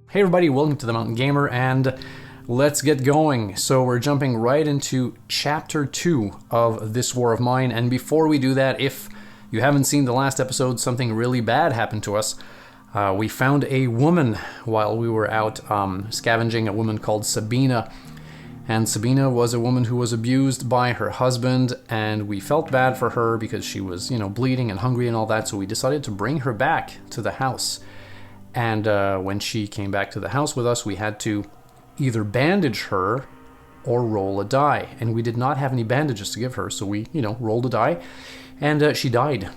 Hey everybody, welcome to The Mountain Gamer, and let's get going. So we're jumping right into Chapter 2 of this War of Mine, and before we do that, if you haven't seen the last episode, something really bad happened to us. We found a woman while we were out scavenging, a woman called Sabina. And Sabina was a woman who was abused by her husband, and we felt bad for her because she was, bleeding and hungry and all that, so we decided to bring her back to the house. And when she came back to the house with us, we had to either bandage her or roll a die. And we did not have any bandages to give her, so we, rolled a die. And she died.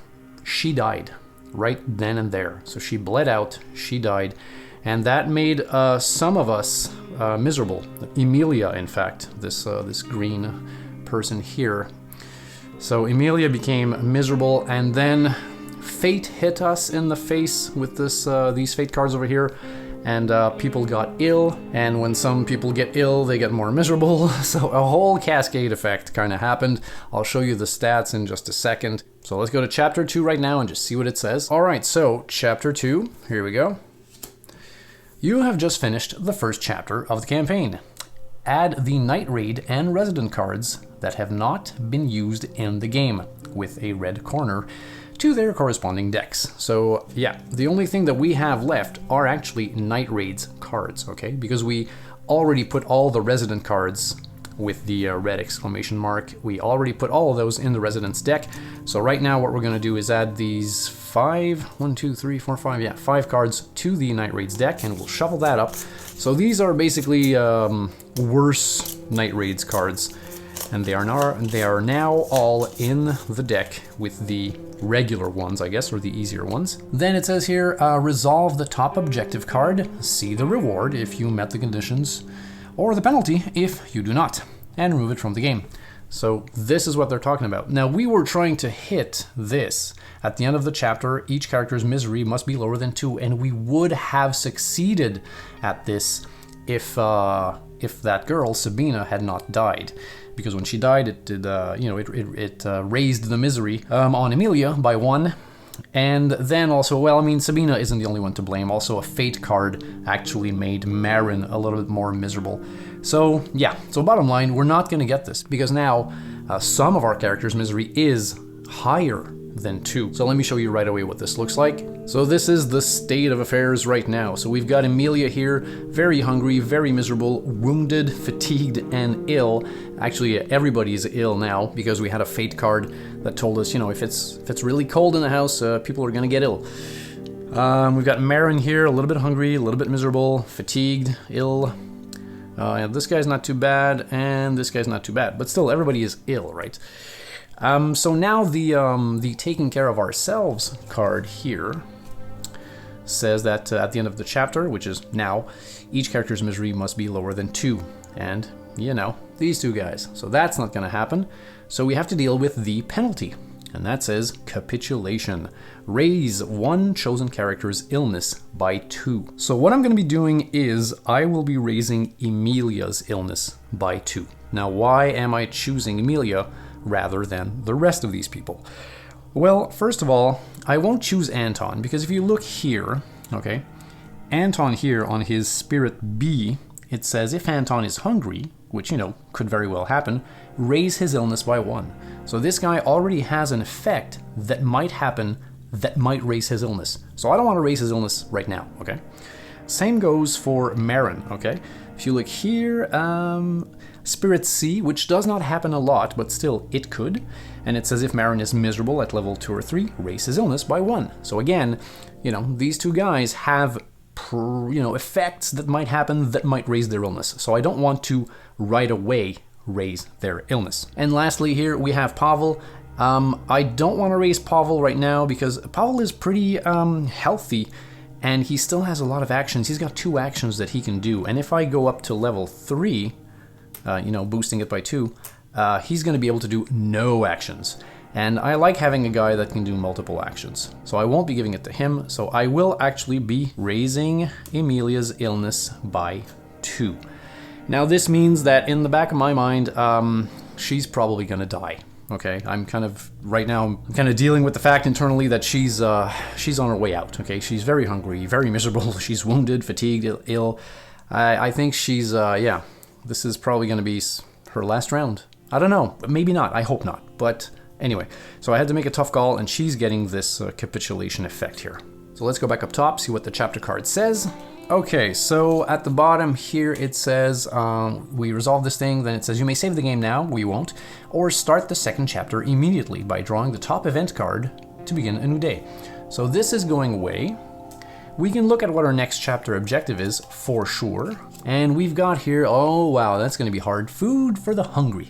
She died right then and there. So she bled out, she died. And that made some of us miserable. Emilia, in fact, this green person here. So Emilia became miserable, and then fate hit us in the face with these fate cards over here, and people got ill, and when some people get ill, they get more miserable, so a whole cascade effect kind of happened. I'll show you the stats in just a second. So let's go to Chapter 2 right now and just see what it says. Alright, so Chapter 2, here we go. You have just finished the first chapter of the campaign. Add the Night Raid and Resident cards that have not been used in the game, with a red corner, to their corresponding decks. So yeah, the only thing that we have left are actually Night Raids cards, okay? Because we already put all the Resident cards with the red exclamation mark. We already put all of those in the Resident's deck. So right now what we're gonna do is add these five cards to the Night Raids deck, and we'll shuffle that up. So these are basically worse Night Raids cards, and they are now all in the deck with the regular ones, I guess, or the easier ones. Then it says here, resolve the top objective card, see the reward if you met the conditions, or the penalty if you do not, and remove it from the game. So this is what they're talking about. Now, we were trying to hit this. At the end of the chapter, each character's misery must be lower than 2, and we would have succeeded at this if that girl, Sabina, had not died. Because when she died, it did, it raised the misery on Emilia by 1. And then also, Sabina isn't the only one to blame. Also, a fate card actually made Marin a little bit more miserable. So, yeah. So bottom line, we're not going to get this. Because now, some of our characters' misery is higher than 2. So let me show you right away what this looks like. So this is the state of affairs right now. So we've got Emilia here, very hungry, very miserable, wounded, fatigued, and ill. Actually, everybody is ill now because we had a fate card that told us, if it's really cold in the house, people are gonna get ill. We've got Marin here, a little bit hungry, a little bit miserable, fatigued, ill. This guy's not too bad, and this guy's not too bad, but still, everybody is ill, right? So now the taking care of ourselves card here says that at the end of the chapter, which is now, each character's misery must be lower than 2. And, these two guys. So that's not going to happen. So we have to deal with the penalty. And that says capitulation. Raise one chosen character's illness by 2. So what I'm going to be doing is I will be raising Emilia's illness by 2. Now, why am I choosing Emilia rather than the rest of these people? Well, first of all, I won't choose Anton, because if you look here, okay, Anton here on his Spirit B, it says if Anton is hungry, which, could very well happen, raise his illness by 1. So this guy already has an effect that might happen that might raise his illness. So I don't want to raise his illness right now, okay? Same goes for Marin, okay? If you look here, Spirit C, which does not happen a lot, but still it could. And it says if Marin is miserable at level 2 or 3, raise his illness by 1. So again, these two guys have, effects that might happen that might raise their illness. So I don't want to right away raise their illness. And lastly here, we have Pavel. I don't want to raise Pavel right now because Pavel is pretty healthy. And he still has a lot of actions. He's got 2 actions that he can do. And if I go up to level 3, boosting it by 2, he's going to be able to do no actions. And I like having a guy that can do multiple actions. So I won't be giving it to him. So I will actually be raising Emilia's illness by 2. Now this means that in the back of my mind, she's probably going to die. okay? I'm kind of, right now, I'm kind of dealing with the fact internally that she's on her way out, okay? She's very hungry, very miserable. She's wounded, fatigued, ill. I think she's, yeah, this is probably going to be her last round. I don't know, maybe not, I hope not. But anyway, so I had to make a tough call, and she's getting this capitulation effect here. So let's go back up top, see what the chapter card says. Okay, so at the bottom here it says, we resolve this thing, then it says you may save the game now, we won't, or start the second chapter immediately by drawing the top event card to begin a new day. So this is going away. We can look at what our next chapter objective is, for sure. And we've got here, oh wow, that's going to be hard, food for the hungry.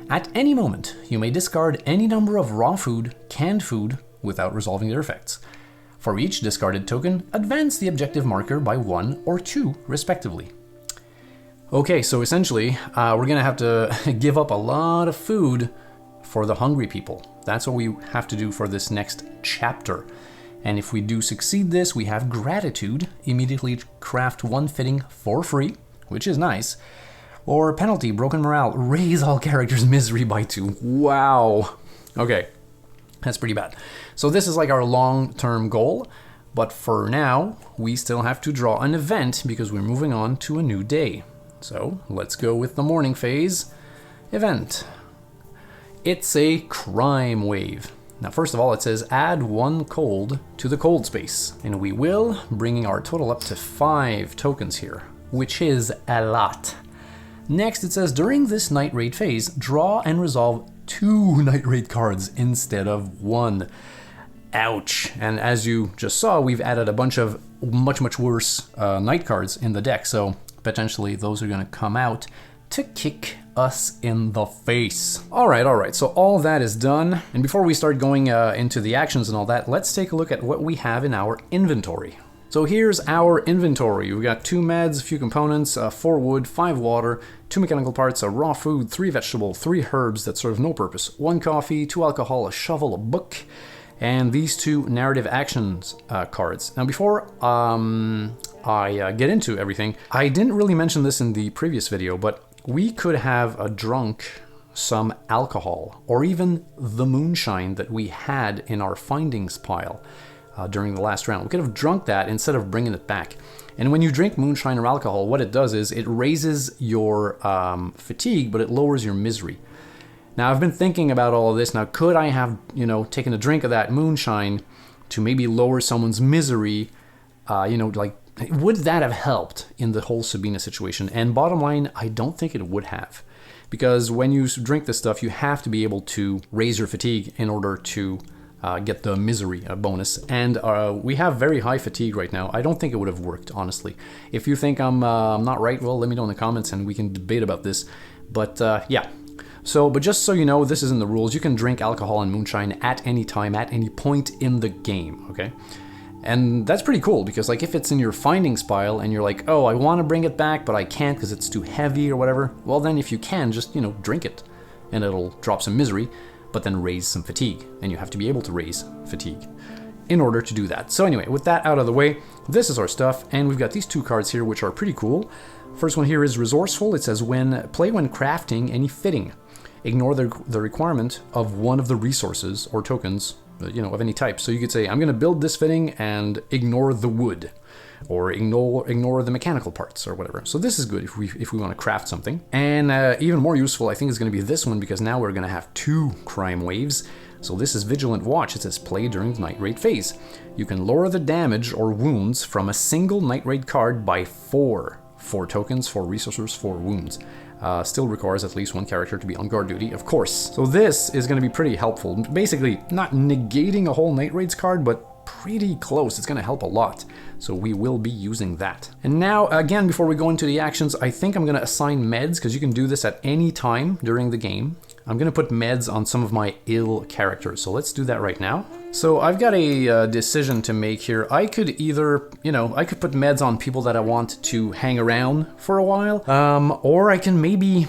At any moment, you may discard any number of raw food, canned food, without resolving their effects. For each discarded token, advance the objective marker by 1 or 2, respectively. Okay, so essentially, we're going to have to give up a lot of food for the hungry people. That's what we have to do for this next chapter. And if we do succeed this, we have gratitude, immediately craft 1 fitting for free, which is nice. Or penalty, broken morale, raise all characters' misery by 2. Wow. Okay, that's pretty bad. So this is like our long-term goal, but for now, we still have to draw an event because we're moving on to a new day. So let's go with the morning phase event. It's a crime wave. Now, first of all, it says add 1 cold to the cold space, and we will, bringing our total up to 5 tokens here, which is a lot. Next, it says during this night raid phase, draw and resolve 2 night raid cards instead of 1. Ouch. And as you just saw, we've added a bunch of much worse night cards in the deck, so potentially those are going to come out to kick us in the face. Alright, so all that is done, and before we start going into the actions and all that, let's take a look at what we have in our inventory. So here's our inventory. We've got 2 meds, a few components, 4 wood, 5 water, 2 mechanical parts, a raw food, 3 vegetable, 3 herbs that serve no purpose, 1 coffee, 2 alcohol, a shovel, a book, and these 2 narrative actions cards. Now before I get into everything, I didn't really mention this in the previous video, but we could have drunk some alcohol, or even the moonshine that we had in our findings pile during the last round. We could have drunk that instead of bringing it back. And when you drink moonshine or alcohol, what it does is it raises your fatigue, but it lowers your misery. Now, I've been thinking about all of this. Now, could I have, taken a drink of that moonshine to maybe lower someone's misery? Would that have helped in the whole Sabina situation? And bottom line, I don't think it would have. Because when you drink this stuff, you have to be able to raise your fatigue in order to get the misery bonus. And we have very high fatigue right now. I don't think it would have worked, honestly. If you think I'm not right, well, let me know in the comments and we can debate about this. But yeah. But just so you know, this is in the rules. You can drink alcohol and moonshine at any time, at any point in the game, okay? And that's pretty cool because like if it's in your findings pile and you're like, oh, I want to bring it back, but I can't because it's too heavy or whatever. Well, then if you can, just, drink it and it'll drop some misery, but then raise some fatigue. And you have to be able to raise fatigue in order to do that. So anyway, with that out of the way, this is our stuff. And we've got these 2 cards here, which are pretty cool. First one here is resourceful. It says play when crafting any fitting. Ignore the requirement of one of the resources or tokens, of any type. So you could say, I'm going to build this fitting and ignore the wood, or ignore the mechanical parts or whatever. So this is good if we want to craft something. And even more useful, I think, is going to be this one because now we're going to have 2 crime waves. So this is Vigilant Watch. It says play during the night raid phase. You can lower the damage or wounds from a single night raid card by 4. 4 tokens, 4 resources, 4 wounds. Still requires at least 1 character to be on guard duty, of course. So this is going to be pretty helpful. Basically, not negating a whole Night Raids card, but pretty close. It's going to help a lot. So we will be using that. And now, again, before we go into the actions, I think I'm going to assign meds, because you can do this at any time during the game. I'm going to put meds on some of my ill characters. So let's do that right now. So I've got a decision to make here. I could either, I could put meds on people that I want to hang around for a while, or I can maybe,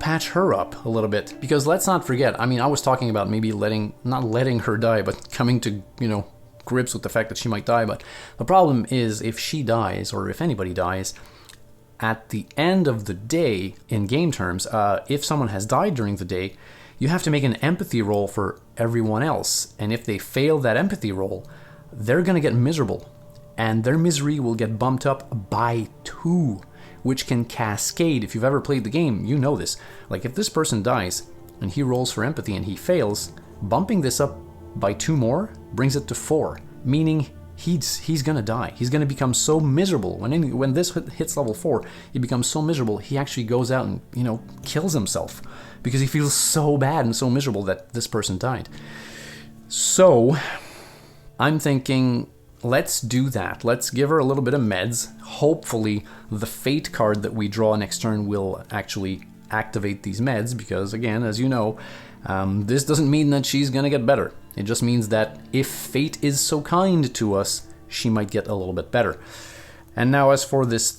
patch her up a little bit. Because let's not forget, I was talking about maybe not letting her die, but coming to, grips with the fact that she might die. But the problem is if she dies, or if anybody dies, at the end of the day, in game terms, if someone has died during the day, you have to make an empathy roll for everyone else. And if they fail that empathy roll, they're going to get miserable. And their misery will get bumped up by 2, which can cascade. If you've ever played the game, you know this. Like if this person dies and he rolls for empathy and he fails, bumping this up by 2 more brings it to 4, meaning he's gonna die. He's gonna become so miserable. When this hits level 4, he becomes so miserable, he actually goes out and, kills himself because he feels so bad and so miserable that this person died. So I'm thinking, let's do that. Let's give her a little bit of meds. Hopefully the fate card that we draw next turn will actually activate these meds because, again, as you know, this doesn't mean that she's gonna get better. It just means that if fate is so kind to us, she might get a little bit better. And now as for this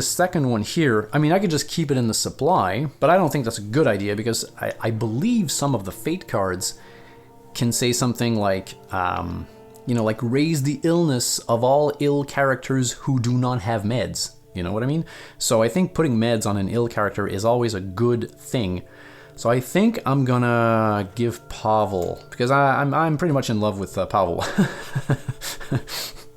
second one here, I mean, I could just keep it in the supply, but I don't think that's a good idea because I believe some of the fate cards can say something like, like raise the illness of all ill characters who do not have meds. You know what I mean? So I think putting meds on an ill character is always a good thing. So I think I'm gonna give Pavel, because I'm pretty much in love with Pavel.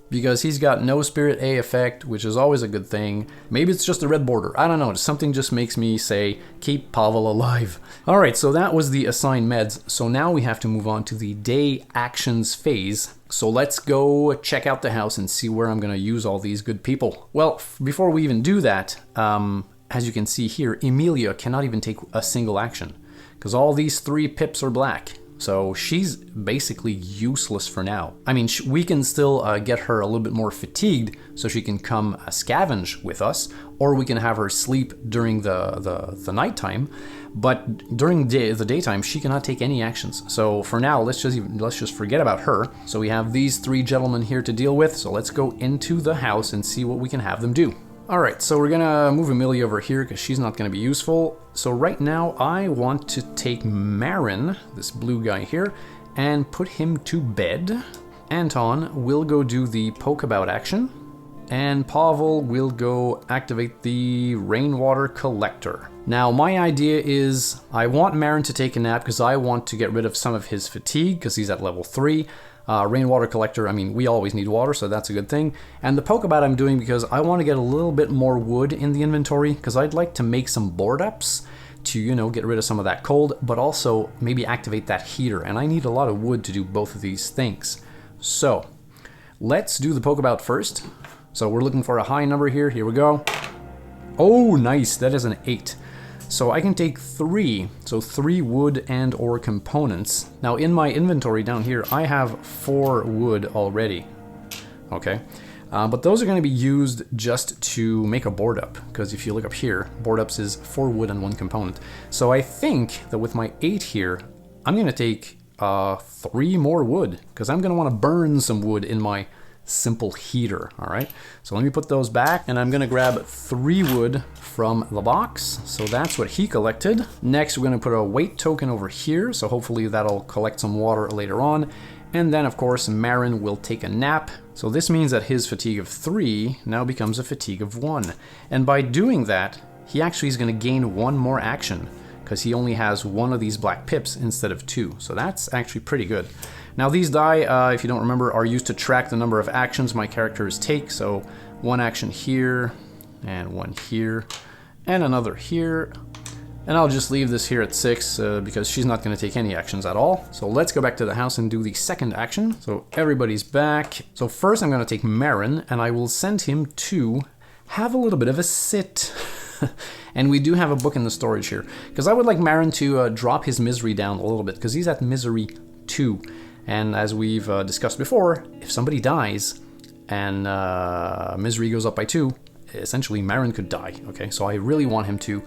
Because he's got no Spirit A effect, which is always a good thing. Maybe it's just a red border. I don't know. Something just makes me say, keep Pavel alive. All right, so that was the assigned meds. So now we have to move on to the day actions phase. So let's go check out the house and see where I'm going to use all these good people. Well, before we even do that, as you can see here, Emilia cannot even take a single action because all these 3 pips are black. So she's basically useless for now. I mean, we can still get her a little bit more fatigued so she can come scavenge with us, or we can have her sleep during the nighttime. But during the daytime, she cannot take any actions. So for now, let's just forget about her. So we have these 3 gentlemen here to deal with. So let's go into the house and see what we can have them do. All right, so we're gonna move Emilia over here because she's not gonna be useful. So right now I want to take Marin, this blue guy here, and put him to bed. Anton will go do the pokeabout action, and Pavel will go activate the rainwater collector. Now my idea is I want Marin to take a nap because I want to get rid of some of his fatigue because he's at level 3. Rainwater collector, I mean, we always need water, so that's a good thing. And the pokeabout I'm doing because I want to get a little bit more wood in the inventory because I'd like to make some board ups to, get rid of some of that cold, but also maybe activate that heater. And I need a lot of wood to do both of these things. So let's do the pokeabout first. So we're looking for a high number here. Here we go. Oh, nice. That is an 8. So I can take 3, so 3 wood and or components. Now in my inventory down here, I have 4 wood already, okay? But those are gonna be used just to make a board up, because if you look up here, board ups is 4 wood and 1 component. So I think that with my 8 here, I'm gonna take 3 more wood, because I'm gonna wanna burn some wood in my simple heater. All right, so let me put those back, and I'm gonna grab 3 wood from the box. So that's what he collected. Next, we're gonna put a weight token over here, so hopefully that'll collect some water later on. And then of course Marin will take a nap, so this means that his fatigue of 3 now becomes a fatigue of 1, and by doing that he actually is going to gain 1 more action because he only has 1 of these black pips instead of 2, so that's actually pretty good. Now these die, if you don't remember, are used to track the number of actions my characters take. So 1 action here, and 1 here, and another here. And I'll just leave this here at 6 because she's not going to take any actions at all. So let's go back to the house and do the second action. So everybody's back. So first I'm going to take Marin, and I will send him to have a little bit of a sit. And we do have a book in the storage here, because I would like Marin to drop his misery down a little bit, because he's at misery 2. And as we've discussed before, if somebody dies and misery goes up by 2, essentially Marin could die, okay? So I really want him to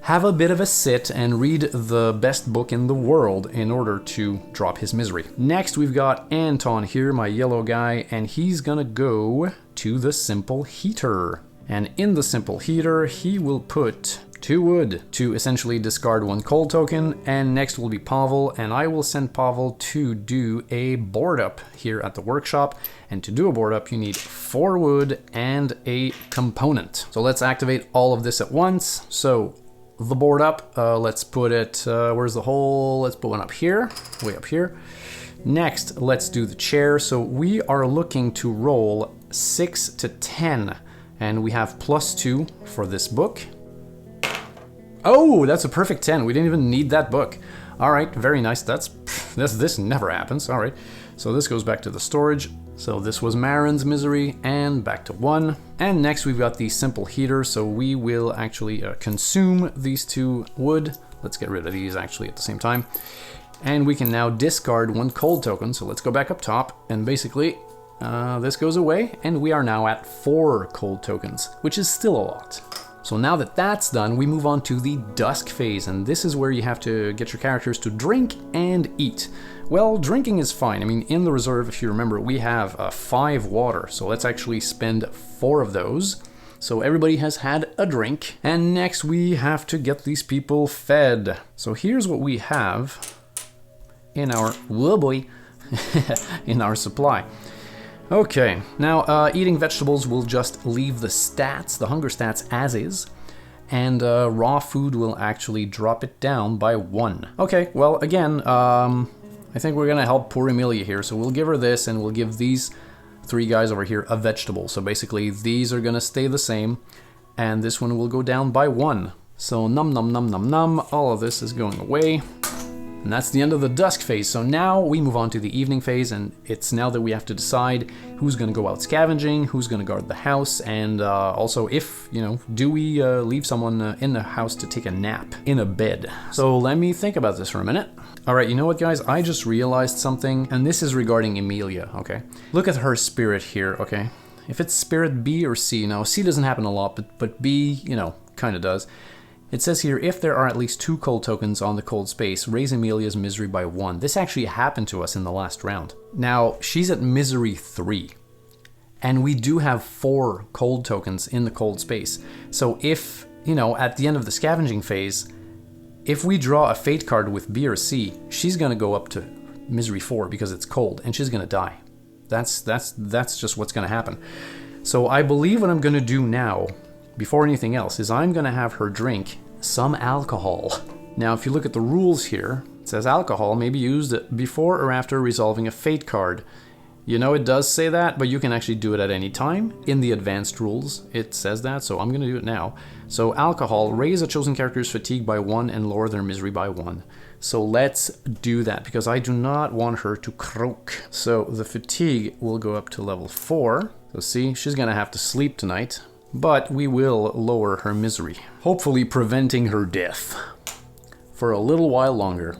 have a bit of a sit and read the best book in the world in order to drop his misery. Next, we've got Anton here, my yellow guy, and he's gonna go to the simple heater. And in the simple heater, he will put 2 wood to essentially discard 1 cold token, and next will be Pavel, and I will send Pavel to do a board up here at the workshop. And to do a board up, you need 4 wood and a component. So let's activate all of this at once. So the board up. Let's put it, where's the hole? Let's put one up here, way up here. Next, let's do the chair. So we are looking to roll 6 to 10, and we have +2 for this book. Oh, that's a perfect 10. We didn't even need that book. All right, very nice. This never happens. All right, so this goes back to the storage. So this was Marin's Misery, and back to 1. And next we've got the simple heater, so we will actually consume these 2 wood. Let's get rid of these actually at the same time. And we can now discard 1 cold token, so let's go back up top, and basically this goes away, and we are now at 4 cold tokens, which is still a lot. So now that that's done, we move on to the Dusk Phase, and this is where you have to get your characters to drink and eat. Well, drinking is fine. I mean, in the reserve, if you remember, we have 5 water, so let's actually spend 4 of those. So everybody has had a drink, and next we have to get these people fed. So here's what we have in our, whoa boy, in our supply. Okay, now eating vegetables will just leave the stats, the hunger stats as is, and raw food will actually drop it down by 1. Okay, well again, I think we're gonna help poor Emilia here, so we'll give her this, and we'll give these 3 guys over here a vegetable. So basically these are gonna stay the same, and this one will go down by 1. So num num num num num, all of this is going away. And that's the end of the Dusk Phase. So now we move on to the Evening Phase, and it's now that we have to decide who's going to go out scavenging, who's going to guard the house, and also if, you know, do we leave someone in the house to take a nap in a bed. So let me think about this for a minute. All right, you know what, guys? I just realized something, and this is regarding Emilia, okay? Look at her spirit here, okay? If it's spirit B or C, now C doesn't happen a lot, but B, you know, kind of does. It says here, if there are at least 2 cold tokens on the cold space, raise Emilia's misery by 1. This actually happened to us in the last round. Now, she's at misery 3. And we do have 4 cold tokens in the cold space. So if, you know, at the end of the scavenging phase, if we draw a fate card with B or C, she's going to go up to misery 4 because it's cold, and she's going to die. That's just what's going to happen. So I believe what I'm going to do now, before anything else, is I'm going to have her drink some alcohol. Now, if you look at the rules here, it says alcohol may be used before or after resolving a fate card. You know, it does say that, but you can actually do it at any time. In the advanced rules, it says that, so I'm going to do it now. So alcohol, raise a chosen character's fatigue by 1 and lower their misery by 1. So let's do that, because I do not want her to croak. So the fatigue will go up to level 4. So see, she's going to have to sleep tonight. But we will lower her misery, hopefully preventing her death for a little while longer.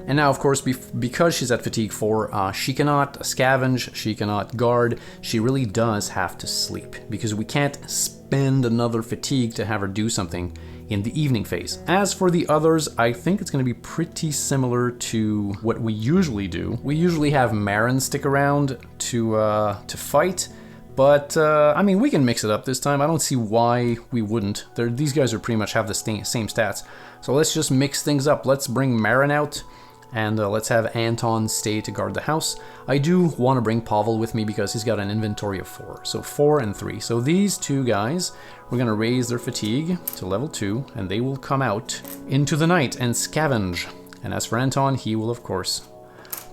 And now, of course, because she's at fatigue 4, she cannot scavenge, she cannot guard. She really does have to sleep, because we can't spend another fatigue to have her do something in the evening phase. As for the others, I think it's going to be pretty similar to what we usually do. We usually have Marin stick around to fight. But, I mean, we can mix it up this time. I don't see why we wouldn't. These guys are pretty much have the same stats. So let's just mix things up. Let's bring Marin out, and let's have Anton stay to guard the house. I do want to bring Pavel with me because he's got an inventory of 4. So 4 and 3. So these 2 guys, we're going to raise their fatigue to level 2, and they will come out into the night and scavenge. And as for Anton, he will, of course,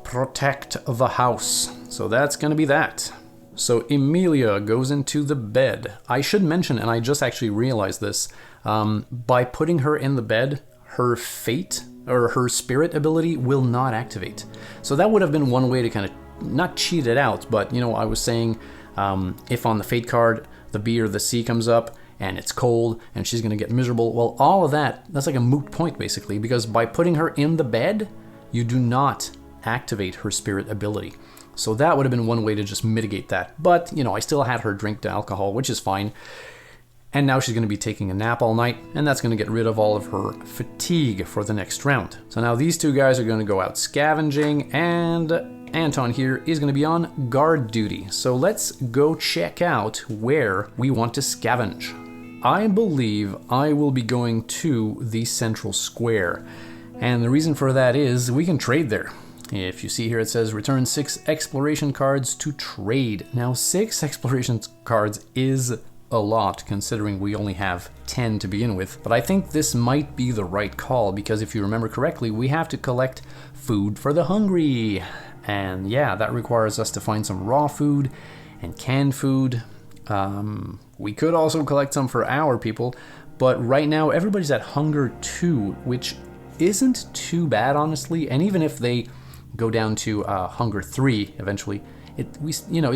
protect the house. So that's going to be that. So Emilia goes into the bed. I should mention, and I just actually realized this, by putting her in the bed, her fate, or her spirit ability will not activate. So that would have been one way to kind of, not cheat it out, but, you know, I was saying, if on the fate card, the B or the C comes up, and it's cold, and she's going to get miserable, well, all of that, that's like a moot point, basically, because by putting her in the bed, you do not activate her spirit ability. So that would have been one way to just mitigate that. But, you know, I still had her drink the alcohol, which is fine. And now she's going to be taking a nap all night, and that's going to get rid of all of her fatigue for the next round. So now these 2 guys are going to go out scavenging, and Anton here is going to be on guard duty. So let's go check out where we want to scavenge. I believe I will be going to the central square. And the reason for that is we can trade there. If you see here, it says return 6 exploration cards to trade. Now 6 exploration cards is a lot considering we only have 10 to begin with, but I think this might be the right call because if you remember correctly, we have to collect food for the hungry. And yeah, that requires us to find some raw food and canned food. We could also collect some for our people, but right now everybody's at hunger 2, which isn't too bad honestly, and even if they go down to hunger 3 eventually, it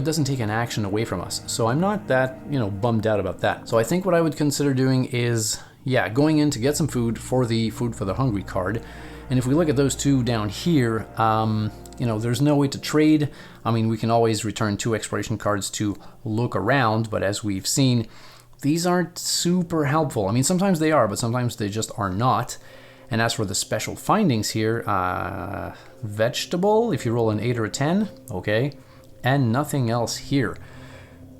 doesn't take an action away from us. So I'm not that, bummed out about that. So I think what I would consider doing is, going in to get some food for the Food for the Hungry card. And if we look at those two down here, there's no way to trade. I mean, we can always return 2 exploration cards to look around, but as we've seen, these aren't super helpful. I mean, sometimes they are, but sometimes they just are not. And as for the special findings here, vegetable, if you roll an 8 or a 10, okay. And nothing else here.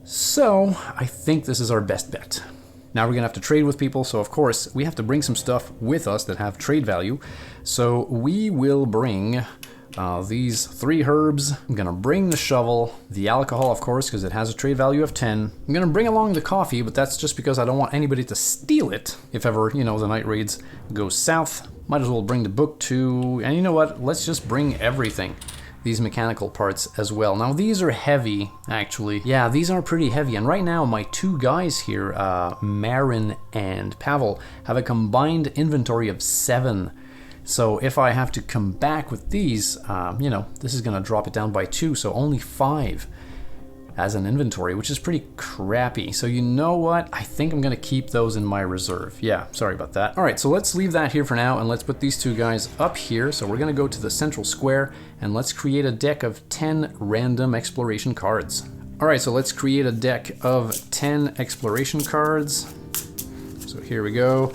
So I think this is our best bet. Now we're gonna have to trade with people, so of course we have to bring some stuff with us that have trade value. So we will bring these 3 herbs. I'm gonna bring the shovel, the alcohol of course because it has a trade value of 10. I'm gonna bring along the coffee, but that's just because I don't want anybody to steal it if ever, the night raids go south. Might as well bring the book too, and you know what, let's just bring everything. These mechanical parts as well. Now these are heavy, actually. Yeah, these are pretty heavy. And right now my 2 guys here, Marin and Pavel, have a combined inventory of 7. So if I have to come back with these, this is gonna drop it down by 2, so only 5 as an inventory, which is pretty crappy. So you know what? I think I'm gonna keep those in my reserve. Yeah, sorry about that. All right, so let's leave that here for now and let's put these 2 guys up here. So we're gonna go to the central square and let's create a deck of 10 random exploration cards. All right, so let's create a deck of 10 exploration cards. So here we go.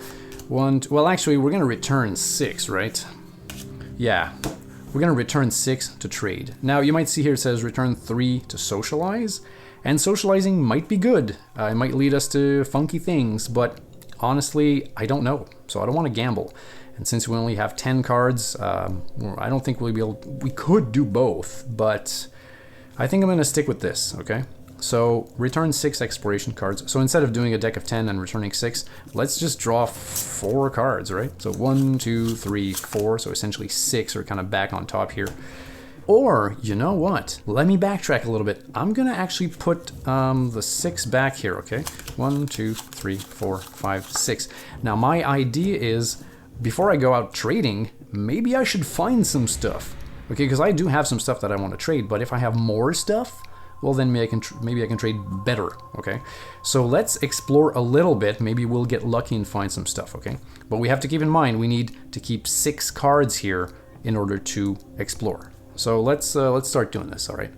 Well, actually, we're gonna return 6, right? Yeah. We're going to return 6 to trade. Now, you might see here it says return 3 to socialize, and socializing might be good. It might lead us to funky things, but honestly, I don't know. So I don't want to gamble. And since we only have 10 cards, I don't think we'll be able... We could do both, but I think I'm going to stick with this, okay? So return 6 exploration cards. So instead of doing a deck of 10 and returning 6, let's just draw 4 cards, right? So 1, 2, 3, 4. So essentially 6 are kind of back on top here. Or, you know what? Let me backtrack a little bit. I'm going to actually put the 6 back here, okay? 1, 2, 3, 4, 5, 6. Now my idea is, before I go out trading, maybe I should find some stuff. Okay, because I do have some stuff that I want to trade, but if I have more stuff, well then maybe I can trade better, okay? So let's explore a little bit. Maybe we'll get lucky and find some stuff, okay? But we have to keep in mind we need to keep 6 cards here in order to explore. So let's start doing this, all right?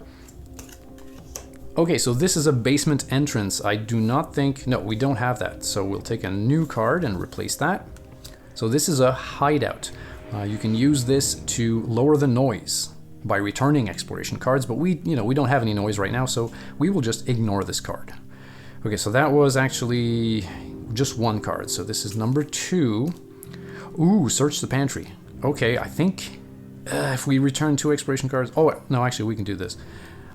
Okay, so this is a basement entrance. I do not think... No, we don't have that. So we'll take a new card and replace that. So this is a hideout. You can use this to lower the noise by returning exploration cards, but we don't have any noise right now, so we will just ignore this card. Okay, so that was actually just 1 card. So this is number 2. Ooh, search the pantry. Okay, I think if we return 2 exploration cards... Oh, no, actually, we can do this.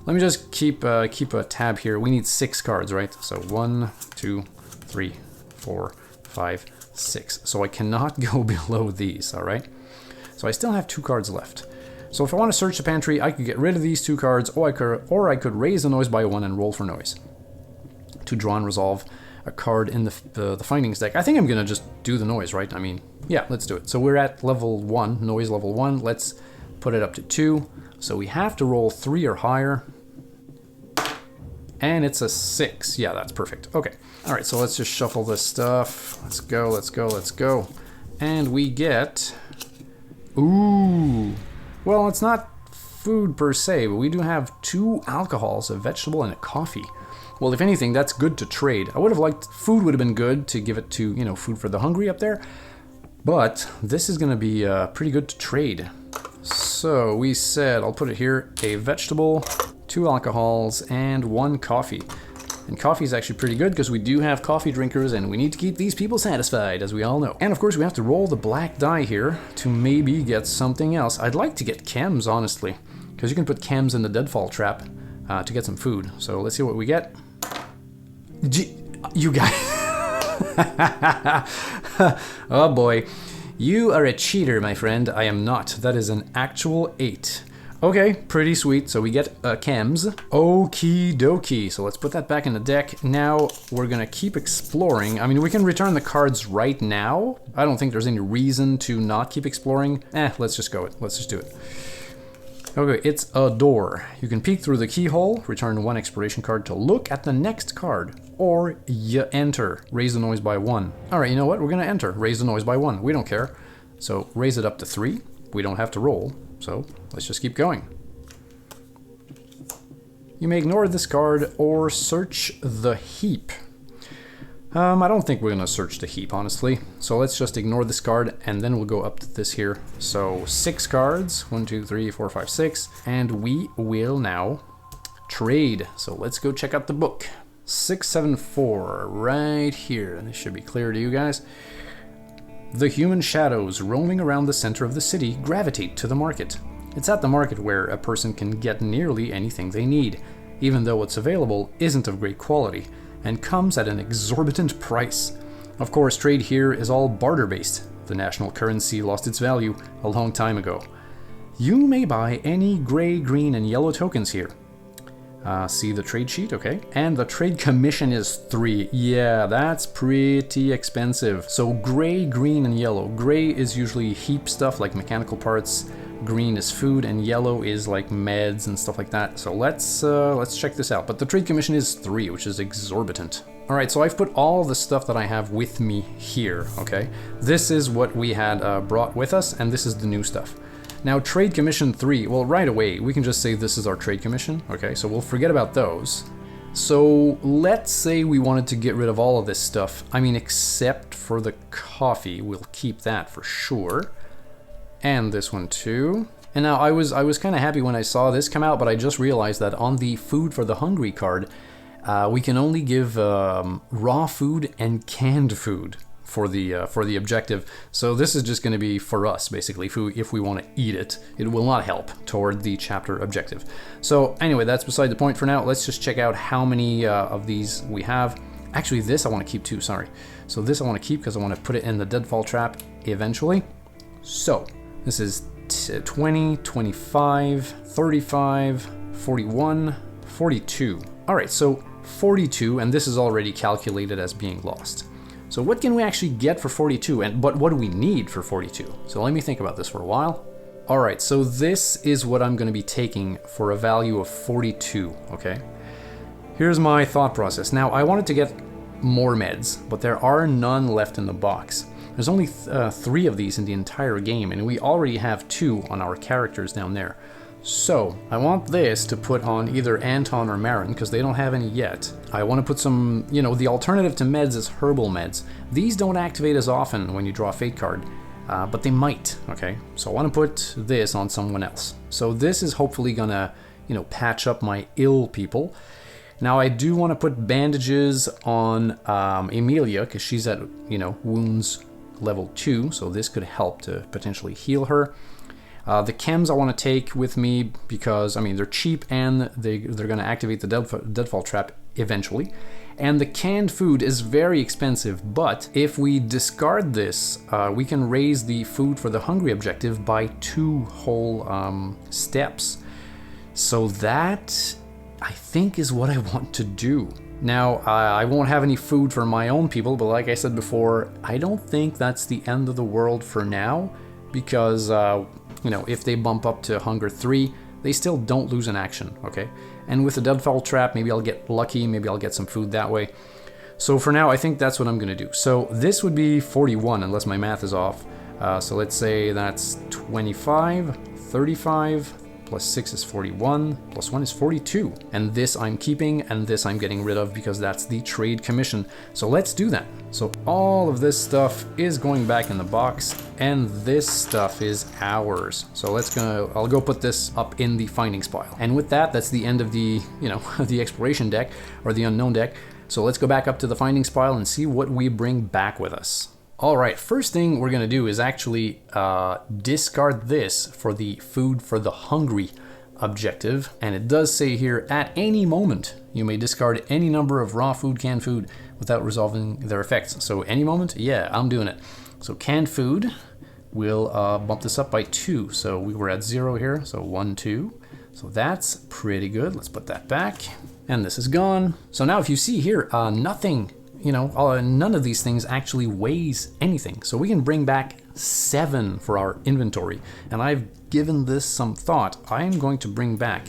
Let me just keep a tab here. We need 6 cards, right? So 1, 2, 3, 4, 5, 6. So I cannot go below these, all right? So I still have 2 cards left. So if I want to search the pantry, I could get rid of these 2 cards, or I could raise the noise by 1 and roll for noise to draw and resolve a card in the findings deck. I think I'm gonna just do the noise, right? I mean, yeah, let's do it. So we're at level 1, noise level 1. Let's put it up to 2. So we have to roll 3 or higher, and it's a 6. Yeah, that's perfect. Okay. All right. So let's just shuffle this stuff. Let's go. Let's go. Let's go. And we get. Ooh. Well, it's not food per se, but we do have 2 alcohols, a vegetable and a coffee. Well, if anything, that's good to trade. I would have liked, food would have been good to give it to, food for the hungry up there. But this is going to be pretty good to trade. So we said, I'll put it here, a vegetable, 2 alcohols, and 1 coffee. And coffee is actually pretty good because we do have coffee drinkers and we need to keep these people satisfied, as we all know. And of course we have to roll the black die here to maybe get something else. I'd like to get chems, honestly, because you can put chems in the deadfall trap to get some food. So let's see what we get. You guys... Oh boy. You are a cheater, my friend. I am not. That is an actual 8. Okay, pretty sweet. So we get chems. Okie dokie. So let's put that back in the deck. Now we're gonna keep exploring. I mean, we can return the cards right now. I don't think there's any reason to not keep exploring. Let's just go it. Let's just do it. Okay, it's a door. You can peek through the keyhole, return 1 exploration card to look at the next card, or you enter. Raise the noise by 1. All right, you know what? We're gonna enter. Raise the noise by 1. We don't care. So raise it up to 3. We don't have to roll. So let's just keep going. You may ignore this card or search the heap. I don't think we're gonna search the heap, honestly. So let's just ignore this card and then we'll go up to this here. So 6 cards, 1, 2, 3, 4, 5, 6. And we will now trade. So let's go check out the book. 674, right here. This should be clear to you guys. The human shadows roaming around the center of the city gravitate to the market. It's at the market where a person can get nearly anything they need, even though what's available isn't of great quality, and comes at an exorbitant price. Of course, trade here is all barter-based. The national currency lost its value a long time ago. You may buy any gray, green, and yellow tokens here. See the trade sheet, okay. And the trade commission is 3. Yeah, that's pretty expensive. So gray, green, and yellow. Gray is usually heap stuff like mechanical parts. Green is food, and yellow is like meds and stuff like that. So let's check this out. But the trade commission is 3, which is exorbitant. All right, so I've put all of the stuff that I have with me here, okay? This is what we had brought with us, and this is the new stuff. Now, trade commission 3, well, right away, we can just say this is our trade commission, okay? So we'll forget about those. So let's say we wanted to get rid of all of this stuff. I mean, except for the coffee, we'll keep that for sure. And this one too. And now I was kind of happy when I saw this come out, but I just realized that on the food for the hungry card, we can only give raw food and canned food for the objective. So this is just going to be for us, basically, if we want to eat it. It will not help toward the chapter objective. So anyway, that's beside the point for now. Let's just check out how many of these we have. Actually, this I want to keep too, sorry. So this I want to keep because I want to put it in the deadfall trap eventually. So this is 20, 25, 35, 41, 42. All right, so 42, and this is already calculated as being lost. So what can we actually get for 42, but what do we need for 42? So let me think about this for a while. All right, so this is what I'm gonna be taking for a value of 42, okay? Here's my thought process. Now, I wanted to get more meds, but there are none left in the box. There's only 3 of these in the entire game, and we already have 2 on our characters down there. So, I want this to put on either Anton or Marin, because they don't have any yet. I want to put some, the alternative to meds is herbal meds. These don't activate as often when you draw a fate card, but they might, okay? So I want to put this on someone else. So this is hopefully gonna, patch up my ill people. Now I do want to put bandages on Emilia, because she's at, wounds level 2, so this could help to potentially heal her. The chems I want to take with me because, they're cheap and they're going to activate the deadfall trap eventually. And the canned food is very expensive, but if we discard this, we can raise the food for the hungry objective by 2 whole steps. So that, I think, is what I want to do. Now, I won't have any food for my own people, but like I said before, I don't think that's the end of the world for now, because, if they bump up to Hunger 3, they still don't lose an action, okay? And with the Deadfall Trap, maybe I'll get lucky, maybe I'll get some food that way. So for now, I think that's what I'm gonna do. So this would be 41, unless my math is off. So let's say that's 25, 35, plus 6 is 41, plus 1 is 42. And this I'm keeping, and this I'm getting rid of because that's the trade commission. So let's do that. So all of this stuff is going back in the box, and this stuff is ours. So I'll go put this up in the findings pile. And with that, that's the end of the, the exploration deck, or the unknown deck. So let's go back up to the findings pile and see what we bring back with us. All right, first thing we're gonna do is actually discard this for the food for the hungry objective. And it does say here, at any moment, you may discard any number of raw food, canned food without resolving their effects. So any moment, yeah, I'm doing it. So canned food will bump this up by 2. So we were at 0 here, so 1, 2. So that's pretty good. Let's put that back. And this is gone. So now if you see here, nothing, none of these things actually weighs anything. So we can bring back 7 for our inventory. And I've given this some thought. I am going to bring back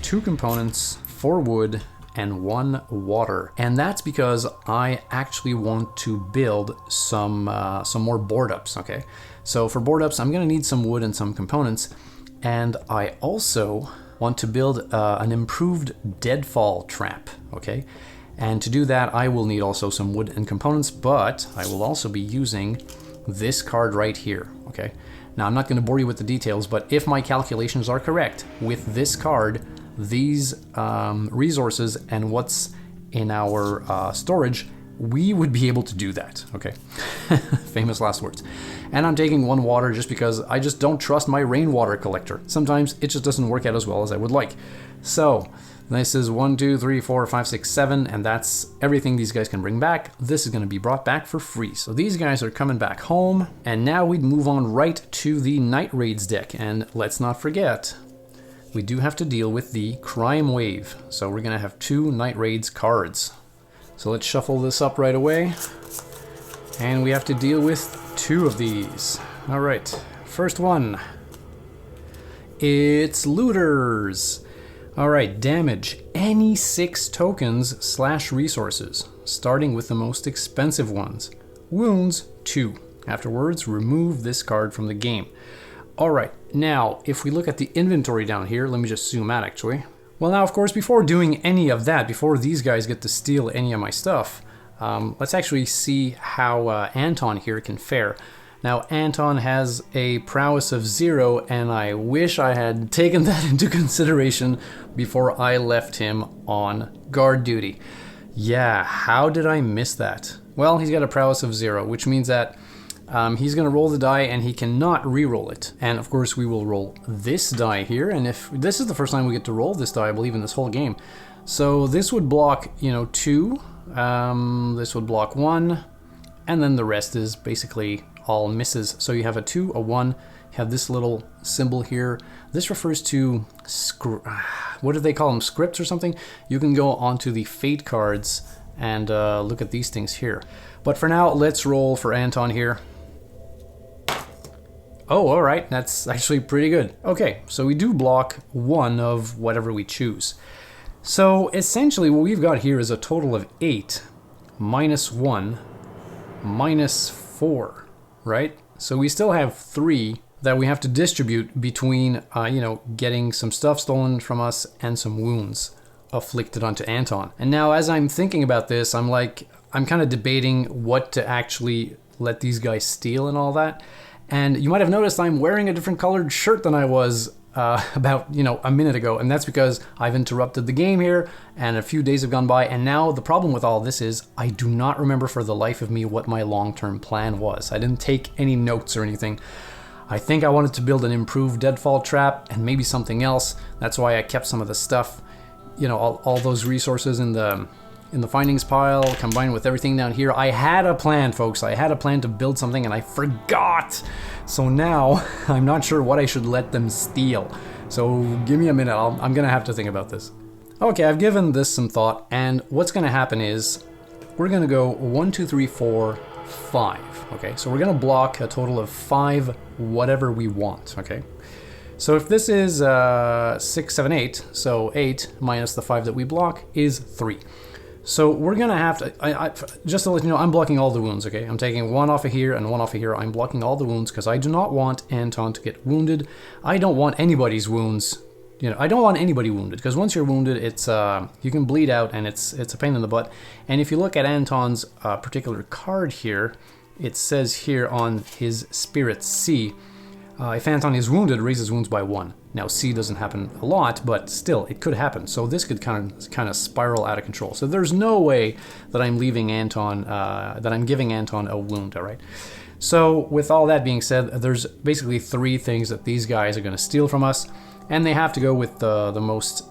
2 components, 4 wood, and 1 water. And that's because I actually want to build some more board ups, okay? So for board ups, I'm gonna need some wood and some components. And I also want to build an improved deadfall trap, okay? And to do that, I will need also some wood and components, but I will also be using this card right here, okay? Now, I'm not gonna bore you with the details, but if my calculations are correct, with this card, these resources and what's in our storage, we would be able to do that, okay? Famous last words. And I'm taking 1 water just because I just don't trust my rainwater collector. Sometimes it just doesn't work out as well as I would like. So this is 1, 2, 3, 4, 5, 6, 7, and that's everything these guys can bring back. This is gonna be brought back for free. So these guys are coming back home, and now we'd move on right to the Night Raids deck. And let's not forget, we do have to deal with the crime wave. So we're gonna have 2 Night Raids cards. So let's shuffle this up right away. And we have to deal with 2 of these. All right, first one. It's Looters. All right, damage any 6 tokens / resources, starting with the most expensive ones. Wounds 2. Afterwards, remove this card from the game. All right, now, if we look at the inventory down here, let me just zoom out actually. Well, now, of course, before doing any of that, before these guys get to steal any of my stuff, let's actually see how Anton here can fare. Now, Anton has a prowess of 0, and I wish I had taken that into consideration before I left him on guard duty. Yeah, how did I miss that? Well, he's got a prowess of 0, which means that he's going to roll the die and he cannot re-roll it. And of course we will roll this die here, and if this is the first time we get to roll this die, I believe, in this whole game. So this would block, 2, this would block 1, and then the rest is basically all misses. So you have a 2, a 1, you have this little symbol here. This refers to, what do they call them, scripts or something? You can go onto the fate cards and look at these things here. But for now, let's roll for Anton here. Oh, all right, that's actually pretty good. Okay, so we do block 1 of whatever we choose. So essentially what we've got here is a total of 8 minus 1 minus 4, right? So we still have 3 that we have to distribute between, getting some stuff stolen from us and some wounds afflicted onto Anton. And now as I'm thinking about this, I'm kind of debating what to actually let these guys steal and all that. And you might have noticed I'm wearing a different colored shirt than I was about, a minute ago. And that's because I've interrupted the game here and a few days have gone by. And now the problem with all this is I do not remember for the life of me what my long-term plan was. I didn't take any notes or anything. I think I wanted to build an improved deadfall trap and maybe something else. That's why I kept some of the stuff, all those resources in the findings pile combined with everything down here. I had a plan, folks. I had a plan to build something and I forgot. So now I'm not sure what I should let them steal. So give me a minute. I'm gonna have to think about this. Okay, I've given this some thought, and what's gonna happen is we're gonna go 1, 2, 3, 4, 5. Okay, so we're gonna block a total of 5 whatever we want. Okay. So if this is 6, 7, 8, so 8 minus the 5 that we block is 3. So we're gonna have to, just to let you know, I'm blocking all the wounds, okay? I'm taking 1 off of here and 1 off of here. I'm blocking all the wounds because I do not want Anton to get wounded. I don't want anybody's wounds, I don't want anybody wounded, because once you're wounded, it's you can bleed out and it's a pain in the butt. And if you look at Anton's particular card here, it says here on his Spirit C, if Anton is wounded, raises wounds by 1. Now C doesn't happen a lot, but still, it could happen. So this could kind of spiral out of control. So there's no way that I'm leaving Anton, that I'm giving Anton a wound, all right? So with all that being said, there's basically 3 things that these guys are going to steal from us, and they have to go with the most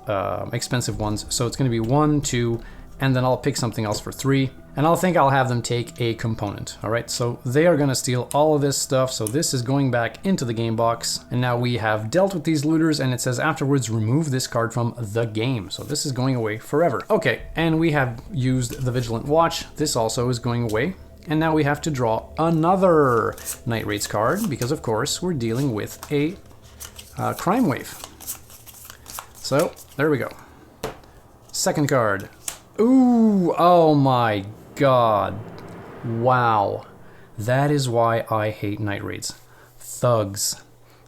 expensive ones. So it's going to be 1, 2, and then I'll pick something else for 3, and I'll think I'll have them take a component. All right, so they are gonna steal all of this stuff, so this is going back into the game box, and now we have dealt with these looters, and it says afterwards remove this card from the game. So this is going away forever. Okay, and we have used the Vigilant Watch. This also is going away. And now we have to draw another Night Raids card, because of course we're dealing with a crime wave. So there we go. Second card. Ooh, oh my god. Wow. That is why I hate Night Raids. Thugs.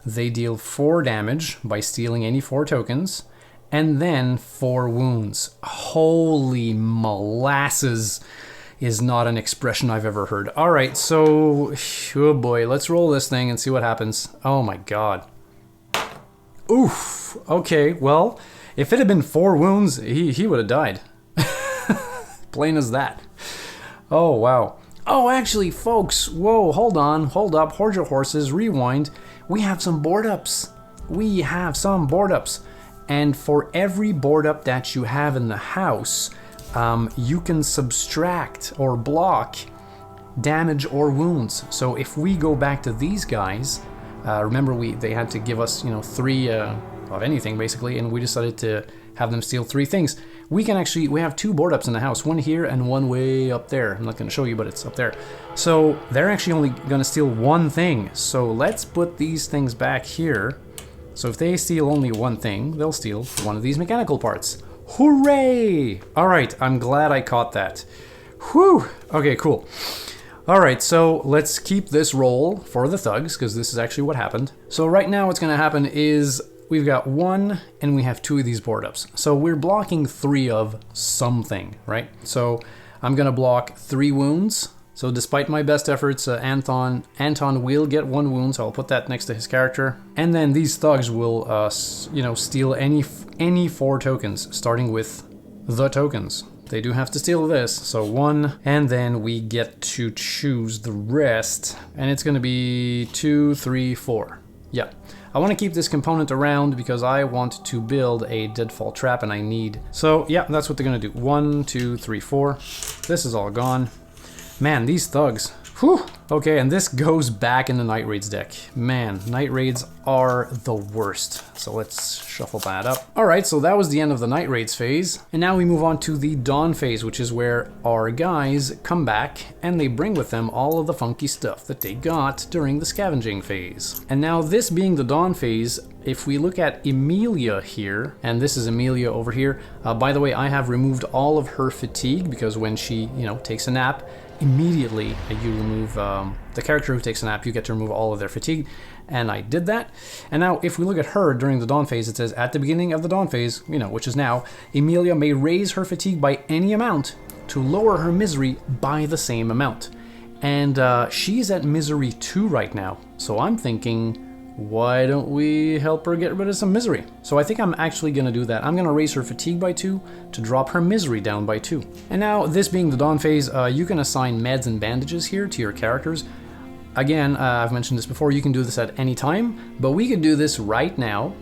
They deal 4 damage by stealing any 4 tokens, and then 4 wounds. Holy molasses. Is not an expression I've ever heard. All right, so, oh boy, let's roll this thing and see what happens. Oh my god. Oof. Okay, well, if it had been 4 wounds, he would have died. Plain as that. Oh, wow. Oh, actually, folks, whoa, hold on, hold up, hold your horses, rewind. We have some board ups. We have some board ups. And for every board up that you have in the house, you can subtract or block damage or wounds. So if we go back to these guys, remember they had to give us 3 of anything basically, and we decided to have them steal 3 things. We have 2 board ups in the house, one here and one way up there. I'm not going to show you, but it's up there. So they're actually only going to steal 1 thing. So let's put these things back here. So if they steal only 1 thing, they'll steal 1 of these mechanical parts. Hooray! All right, I'm glad I caught that. Whew! Okay, cool. All right, so let's keep this roll for the thugs, because this is actually what happened. So right now what's going to happen is we've got 1 and we have 2 of these board ups. So we're blocking 3 of something, right? So I'm going to block 3 wounds. So despite my best efforts, Anton will get 1 wound, so I'll put that next to his character. And then these thugs will, steal any 4 tokens, starting with the tokens. They do have to steal this, so 1, and then we get to choose the rest, and it's going to be 2, 3, 4. Yeah. I want to keep this component around because I want to build a deadfall trap, and I need... So, yeah, that's what they're going to do. 1, 2, 3, 4. This is all gone. Man, these thugs. Whew. Okay, and this goes back in the Night Raids deck. Man, Night Raids are the worst. So let's shuffle that up. All right, so that was the end of the Night Raids phase. And now we move on to the Dawn phase, which is where our guys come back and they bring with them all of the funky stuff that they got during the Scavenging phase. And now this being the Dawn phase, if we look at Emilia here, and this is Emilia over here. By the way, I have removed all of her fatigue because when she, takes a nap, immediately you remove the character who takes a nap, you get to remove all of their fatigue, and I did that. And now if we look at her during the Dawn phase, it says at the beginning of the Dawn phase, which is now, Emilia may raise her fatigue by any amount to lower her misery by the same amount. And she's at misery 2 right now, so I'm thinking, why don't we help her get rid of some misery? So I think I'm actually going to do that. I'm going to raise her fatigue by 2 to drop her misery down by 2. And now, this being the Dawn phase, you can assign meds and bandages here to your characters. Again, I've mentioned this before, you can do this at any time, but we could do this right now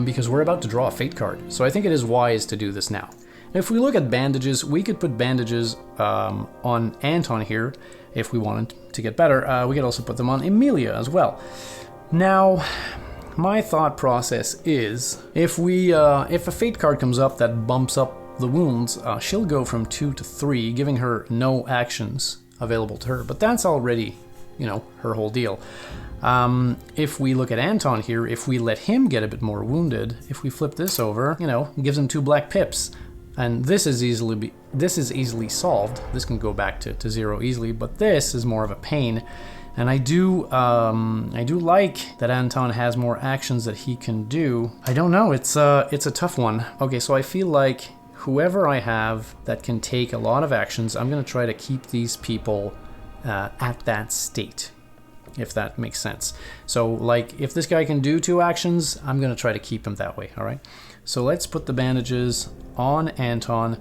because we're about to draw a fate card. So I think it is wise to do this now. If we look at bandages, we could put bandages on Anton here if we wanted to get better. We could also put them on Emilia as well. Now, my thought process is, if a fate card comes up that bumps up the wounds, she'll go from 2 to 3, giving her no actions available to her. But that's already, her whole deal. If we look at Anton here, if we let him get a bit more wounded, if we flip this over, gives him 2 black pips. And this is easily solved. This can go back to 0 easily, but this is more of a pain. And I do like that Anton has more actions that he can do. I don't know, it's a tough one. Okay, so I feel like whoever I have that can take a lot of actions, I'm gonna try to keep these people at that state, if that makes sense. So like, if this guy can do 2 actions, I'm gonna try to keep him that way, all right? So let's put the bandages on Anton.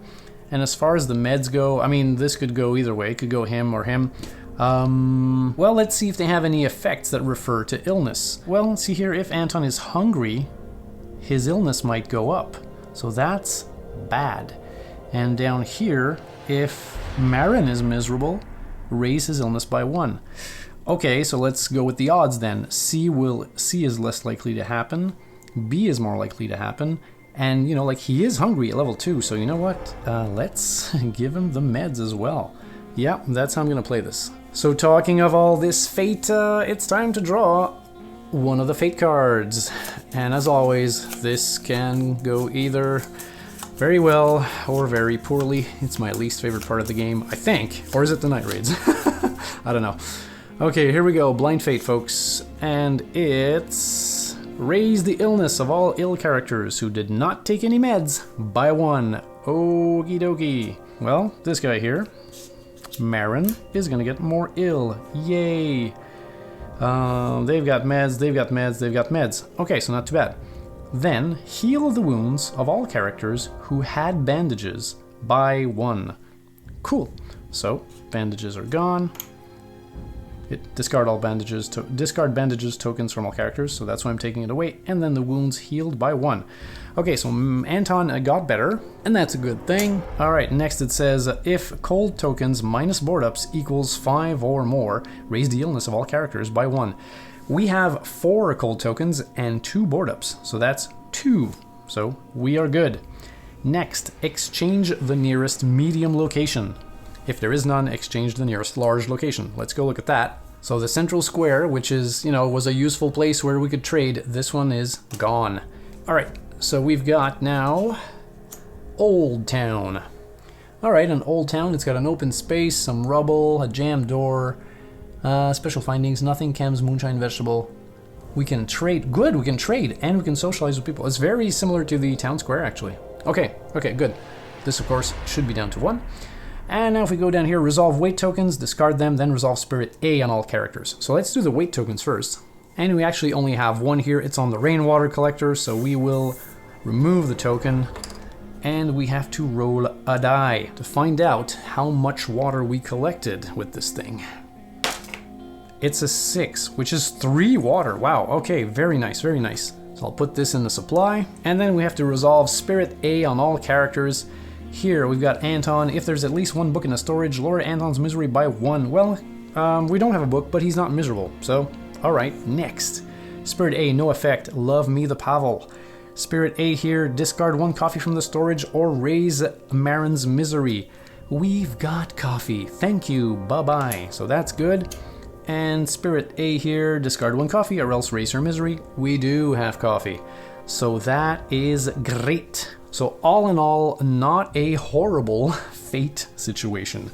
And as far as the meds go, I mean, this could go either way. It could go him or him. Well, let's see if they have any effects that refer to illness. Well, let's see here, if Anton is hungry, his illness might go up. So that's bad. And down here, if Marin is miserable, raise his illness by 1. Okay, so let's go with the odds then. C is less likely to happen. B is more likely to happen. And, you know, like, he is hungry at level 2, so you know what? Let's give him the meds as well. Yeah, that's how I'm going to play this. So talking of all this fate, it's time to draw one of the fate cards. And as always, this can go either very well or very poorly. It's my least favorite part of the game, I think. Or is it the night raids? I don't know. Okay, here we go. Blind fate, folks. And it's... raise the illness of all ill characters who did not take any meds by 1. Okie dokie. Well, this guy here, Marin, is gonna get more ill. Yay. They've got meds, they've got meds, they've got meds. Okay, so not too bad. Then, heal the wounds of all characters who had bandages by 1. Cool. So, bandages are gone. Discard all bandages, discard bandages tokens from all characters, so that's why I'm taking it away, and then the wounds healed by 1. Okay, so Anton got better, and that's a good thing. Alright, next it says, if cold tokens minus board ups equals 5 or more, raise the illness of all characters by 1. We have 4 cold tokens and 2 board ups, so that's 2, so we are good. Next, exchange the nearest medium location. If there is none, exchange the nearest large location. Let's go look at that. So the central square, which is, you know, was a useful place where we could trade, this one is gone. All right, so we've got now Old Town. All right, an Old Town, it's got an open space, some rubble, a jammed door, special findings, nothing, chems, moonshine, vegetable. We can trade, good, we can trade, and we can socialize with people. It's very similar to the town square, actually. Okay, good. This, of course, should be down to 1. And now if we go down here, resolve weight tokens, discard them, then resolve spirit A on all characters. So let's do the weight tokens first. And we actually only have 1 here. It's on the rainwater collector, so we will remove the token. And we have to roll a die to find out how much water we collected with this thing. It's a 6, which is 3 water. Wow, okay, very nice, very nice. So I'll put this in the supply. And then we have to resolve spirit A on all characters. Here we've got Anton. If there's at least 1 book in the storage, lower Anton's misery by 1. Well, we don't have a book, but he's not miserable. So, alright, next. Spirit A, no effect. Love me the Pavel. Spirit A here, discard 1 coffee from the storage or raise Marin's misery. We've got coffee. Thank you. Bye-bye. So that's good. And Spirit A here, discard 1 coffee or else raise her misery. We do have coffee. So that is great. So all in all, not a horrible fate situation.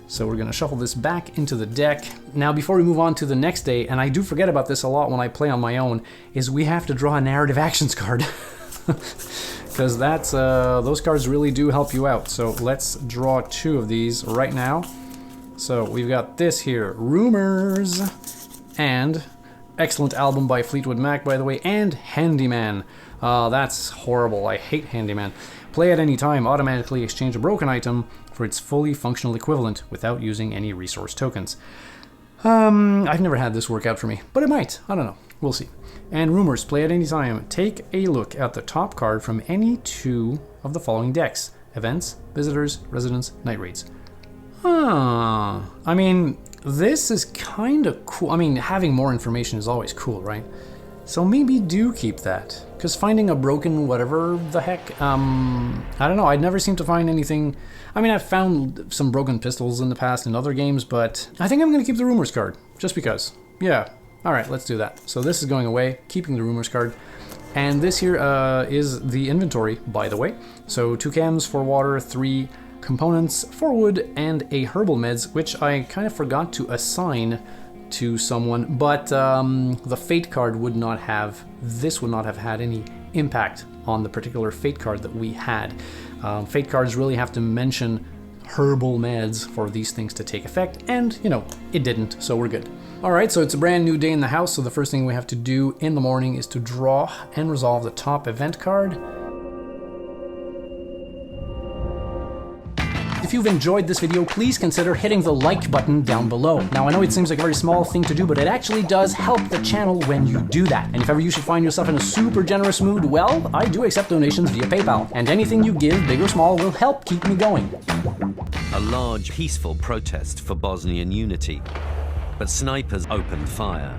So we're going to shuffle this back into the deck. Now before we move on to the next day, and I do forget about this a lot when I play on my own, is we have to draw a narrative actions card. Because that's those cards really do help you out. So let's draw 2 of these right now. So we've got this here, Rumors, and excellent album by Fleetwood Mac, by the way, and Handyman. That's horrible. I hate Handyman. Play at any time, automatically exchange a broken item for its fully functional equivalent without using any resource tokens. I've never had this work out for me, but it might. I don't know. We'll see. And Rumors, play at any time. Take a look at the top card from any 2 of the following decks. Events, Visitors, Residents, Night Raids. I mean, this is kind of cool. I mean, having more information is always cool, right? So maybe do keep that. Because finding a broken whatever the heck, I don't know, I'd never seem to find anything. I mean, I've found some broken pistols in the past in other games, but I think I'm going to keep the Rumors card, just because. Yeah, alright, let's do that. So this is going away, keeping the Rumors card. And this here is the inventory, by the way. So 2 chems, 4 water, 3 components, 4 wood, and a herbal meds, which I kind of forgot to assign to someone, but the fate card would not have, this would not have had any impact on the particular fate card that we had. Fate cards really have to mention herbal meds for these things to take effect, and you know, it didn't, so we're good. Alright, so it's a brand new day in the house, so the first thing we have to do in the morning is to draw and resolve the top event card. If if you've enjoyed this video, please consider hitting the like button down below. Now, I know it seems like a very small thing to do, but it actually does help the channel when you do that. And if ever you should find yourself in a super generous mood, well, I do accept donations via PayPal. And anything you give, big or small, will help keep me going. A large, peaceful protest for Bosnian unity, but snipers opened fire.